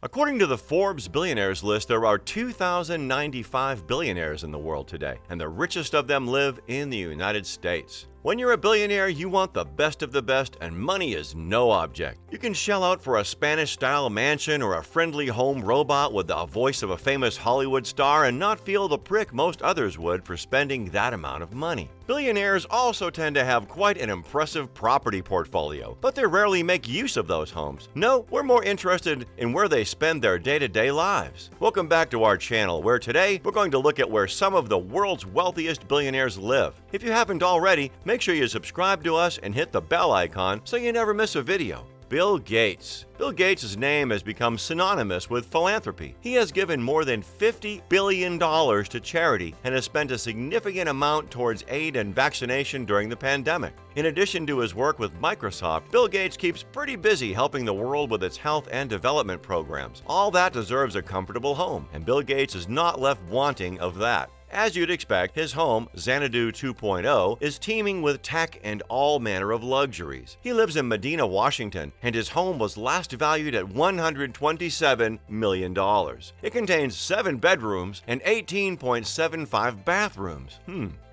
According to the Forbes Billionaires list, there are 2,095 billionaires in the world today, and the richest of them live in the United States. When you're a billionaire, you want the best of the best, and money is no object. You can shell out for a Spanish-style mansion or a friendly home robot with the voice of a famous Hollywood star and not feel the prick most others would for spending that amount of money. Billionaires also tend to have quite an impressive property portfolio, but they rarely make use of those homes. No, we're more interested in where they spend their day-to-day lives. Welcome back to our channel, where today we're going to look at where some of the world's wealthiest billionaires live. If you haven't already, make sure you subscribe to us and hit the bell icon so you never miss a video. Bill Gates. Bill Gates' name has become synonymous with philanthropy. He has given more than $50 billion to charity and has spent a significant amount towards aid and vaccination during the pandemic. In addition to his work with Microsoft, Bill Gates keeps pretty busy helping the world with its health and development programs. All that deserves a comfortable home, and Bill Gates is not left wanting of that. As you'd expect, his home, Xanadu 2.0, is teeming with tech and all manner of luxuries. He lives in Medina, Washington, and his home was last valued at $127 million. It contains 7 bedrooms and 18.75 bathrooms.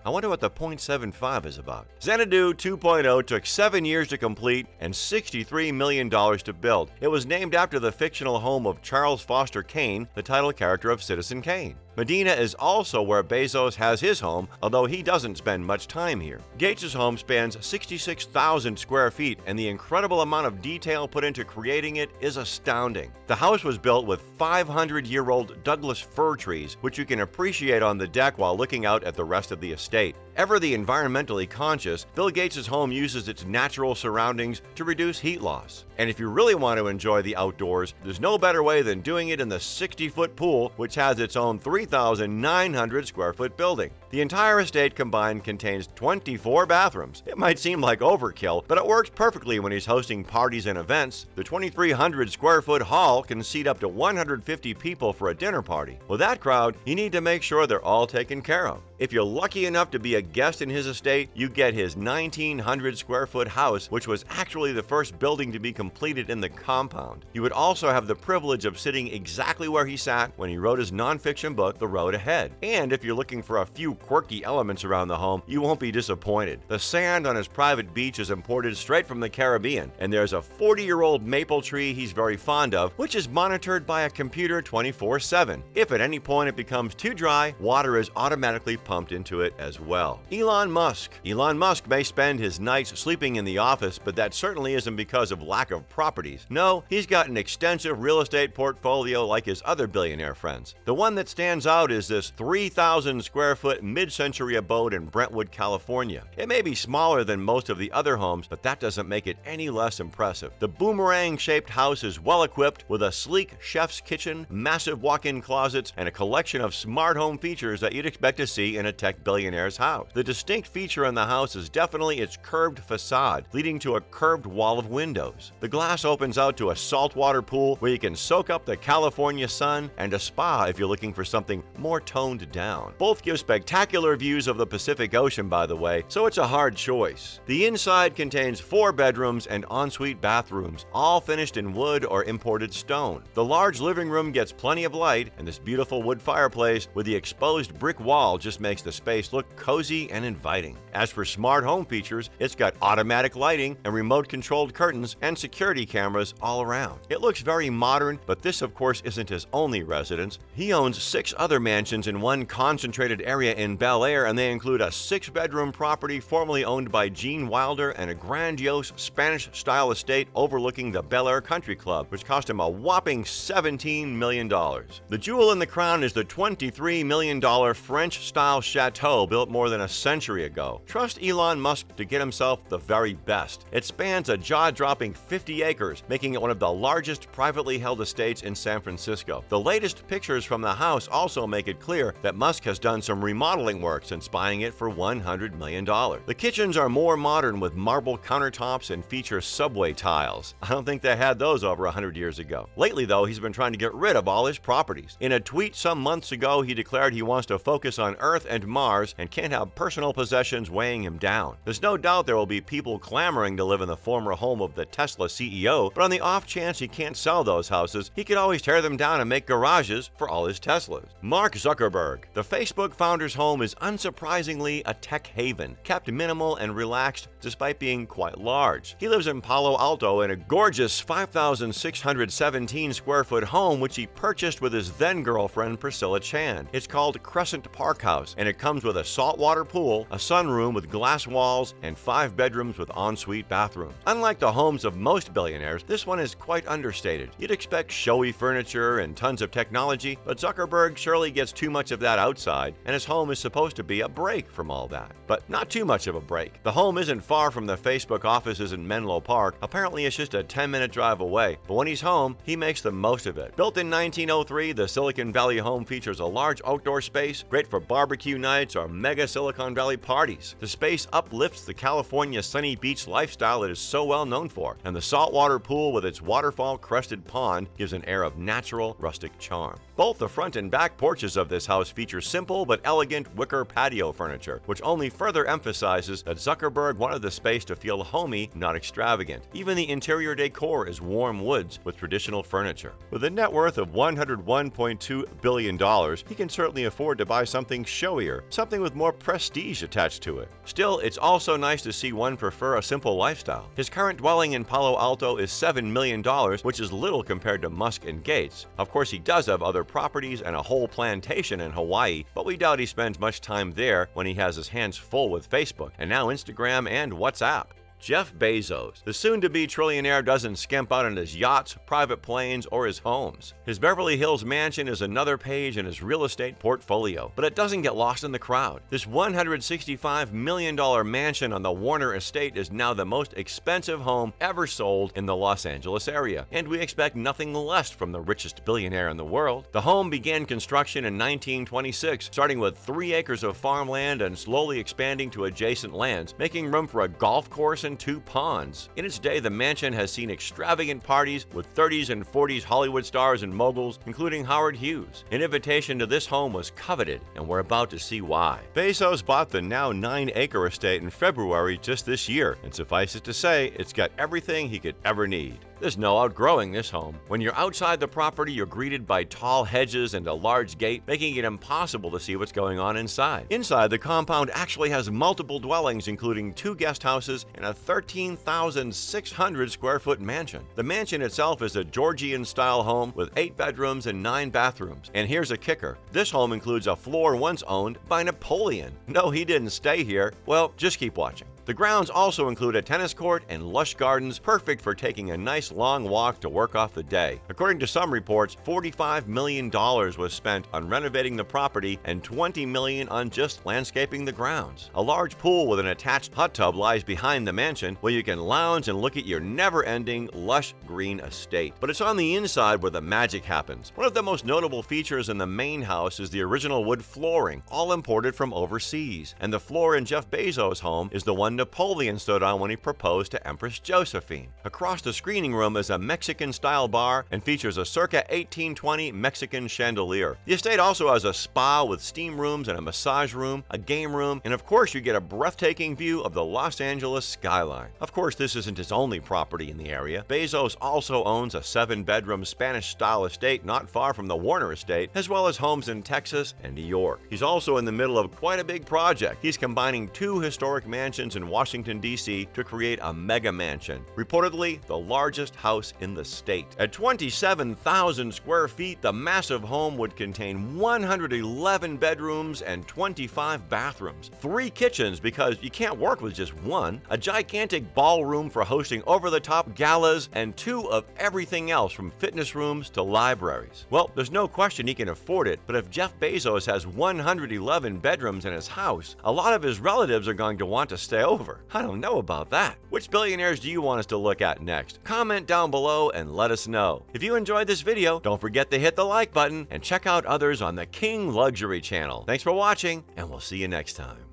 I wonder what the .75 is about. Xanadu 2.0 took 7 years to complete and $63 million to build. It was named after the fictional home of Charles Foster Kane, the title character of Citizen Kane. Medina is also where Bezos has his home, although he doesn't spend much time here. Gates' home spans 66,000 square feet, and the incredible amount of detail put into creating it is astounding. The house was built with 500-year-old Douglas fir trees, which you can appreciate on the deck while looking out at the rest of the estate. Ever the environmentally conscious, Bill Gates' home uses its natural surroundings to reduce heat loss. And if you really want to enjoy the outdoors, there's no better way than doing it in the 60-foot pool, which has its own 3,900 square foot building. The entire estate combined contains 24 bathrooms. It might seem like overkill, but it works perfectly when he's hosting parties and events. The 2,300 square foot hall can seat up to 150 people for a dinner party. With that crowd, you need to make sure they're all taken care of. If you're lucky enough to be a guest in his estate, you get his 1,900 square foot house, which was actually the first building to be completed in the compound. You would also have the privilege of sitting exactly where he sat when he wrote his nonfiction book, The Road Ahead. And if you're looking for a few quirky elements around the home, you won't be disappointed. The sand on his private beach is imported straight from the Caribbean, and there's a 40-year-old maple tree he's very fond of, which is monitored by a computer 24/7. If at any point it becomes too dry, water is automatically pumped into it as well. Elon Musk. Elon Musk may spend his nights sleeping in the office, but that certainly isn't because of lack of properties. No, he's got an extensive real estate portfolio like his other billionaire friends. The one that stands out is this 3,000 square foot mid-century abode in Brentwood, California. It may be smaller than most of the other homes, but that doesn't make it any less impressive. The boomerang-shaped house is well equipped with a sleek chef's kitchen, massive walk-in closets, and a collection of smart home features that you'd expect to see in a tech billionaire's house. The distinct feature in the house is definitely its curved facade, leading to a curved wall of windows. The glass opens out to a saltwater pool where you can soak up the California sun, and a spa if you're looking for something more toned down. Both give spectacular views of the Pacific Ocean, by the way, so it's a hard choice. The inside contains 4 bedrooms and ensuite bathrooms, all finished in wood or imported stone. The large living room gets plenty of light, and this beautiful wood fireplace with the exposed brick wall just makes the space look cozy and inviting. As for smart home features, it's got automatic lighting and remote-controlled curtains and security cameras all around. It looks very modern, but this of course isn't his only residence. He owns 6 other mansions in one concentrated area in Bel Air, and they include a 6-bedroom property formerly owned by Gene Wilder and a grandiose Spanish-style estate overlooking the Bel Air Country Club, which cost him a whopping $17 million. The jewel in the crown is the $23 million French-style chateau built more than a century ago. Trust Elon Musk to get himself the very best. It spans a jaw-dropping 50 acres, making it one of the largest privately held estates in San Francisco. The latest pictures from the house also make it clear that Musk has done some remodeling work since buying it for $100 million. The kitchens are more modern with marble countertops and feature subway tiles. I don't think they had those over 100 years ago. Lately, though, he's been trying to get rid of all his properties. In a tweet some months ago, he declared he wants to focus on Earth and Mars and can't have of personal possessions weighing him down. There's no doubt there will be people clamoring to live in the former home of the Tesla CEO, but on the off chance he can't sell those houses, he could always tear them down and make garages for all his Teslas. Mark Zuckerberg. The Facebook founder's home is unsurprisingly a tech haven, kept minimal and relaxed despite being quite large. He lives in Palo Alto in a gorgeous 5,617 square foot home which he purchased with his then girlfriend Priscilla Chan. It's called Crescent Park House, and it comes with a saltwater pool, a sunroom with glass walls, and 5 bedrooms with ensuite bathrooms. Unlike the homes of most billionaires, this one is quite understated. You'd expect showy furniture and tons of technology, but Zuckerberg surely gets too much of that outside, and his home is supposed to be a break from all that. But not too much of a break. The home isn't far from the Facebook offices in Menlo Park. Apparently it's just a 10-minute drive away, but when he's home, he makes the most of it. Built in 1903, the Silicon Valley home features a large outdoor space, great for barbecue nights or mega Silicon Valley parties. The space uplifts the California sunny beach lifestyle it is so well known for, and the saltwater pool with its waterfall-crested pond gives an air of natural, rustic charm. Both the front and back porches of this house feature simple but elegant wicker patio furniture, which only further emphasizes that Zuckerberg wanted the space to feel homey, not extravagant. Even the interior decor is warm woods with traditional furniture. With a net worth of $101.2 billion, he can certainly afford to buy something showier, something with more prestige attached to it. Still, it's also nice to see one prefer a simple lifestyle. His current dwelling in Palo Alto is $7 million, which is little compared to Musk and Gates. Of course, he does have other properties and a whole plantation in Hawaii, but we doubt he spends much time there when he has his hands full with Facebook, and now Instagram and WhatsApp. Jeff Bezos. The soon-to-be trillionaire doesn't skimp out on his yachts, private planes, or his homes. His Beverly Hills mansion is another page in his real estate portfolio, but it doesn't get lost in the crowd. This $165 million mansion on the Warner estate is now the most expensive home ever sold in the Los Angeles area, and we expect nothing less from the richest billionaire in the world. The home began construction in 1926, starting with 3 acres of farmland and slowly expanding to adjacent lands, making room for a golf course and 2 ponds. In its day, the mansion has seen extravagant parties with 30s and 40s Hollywood stars and moguls, including Howard Hughes. An invitation to this home was coveted, and we're about to see why. Bezos bought the now 9-acre estate in February just this year, and suffice it to say, it's got everything he could ever need. There's no outgrowing this home. When you're outside the property, you're greeted by tall hedges and a large gate, making it impossible to see what's going on inside. Inside, the compound actually has multiple dwellings, including 2 guest houses and a 13,600 square foot mansion. The mansion itself is a Georgian-style home with 8 bedrooms and 9 bathrooms. And here's a kicker. This home includes a floor once owned by Napoleon. No, he didn't stay here. Well, just keep watching. The grounds also include a tennis court and lush gardens, perfect for taking a nice long walk to work off the day. According to some reports, $45 million was spent on renovating the property and $20 million on just landscaping the grounds. A large pool with an attached hot tub lies behind the mansion, where you can lounge and look at your never-ending, lush green estate. But it's on the inside where the magic happens. One of the most notable features in the main house is the original wood flooring, all imported from overseas. And the floor in Jeff Bezos' home is the one Napoleon stood on when he proposed to Empress Josephine. Across the screening room is a Mexican-style bar and features a circa 1820 Mexican chandelier. The estate also has a spa with steam rooms and a massage room, a game room, and of course you get a breathtaking view of the Los Angeles skyline. Of course, this isn't his only property in the area. Bezos also owns a 7-bedroom Spanish-style estate not far from the Warner estate, as well as homes in Texas and New York. He's also in the middle of quite a big project. He's combining 2 historic mansions in Washington, D.C. to create a mega mansion, reportedly the largest house in the state. At 27,000 square feet, the massive home would contain 111 bedrooms and 25 bathrooms, 3 kitchens because you can't work with just one, a gigantic ballroom for hosting over-the-top galas, and 2 of everything else from fitness rooms to libraries. Well, there's no question he can afford it, but if Jeff Bezos has 111 bedrooms in his house, a lot of his relatives are going to want to stay over. I don't know about that. Which billionaires do you want us to look at next? Comment down below and let us know. If you enjoyed this video, don't forget to hit the like button and check out others on the King Luxury channel. Thanks for watching, and we'll see you next time.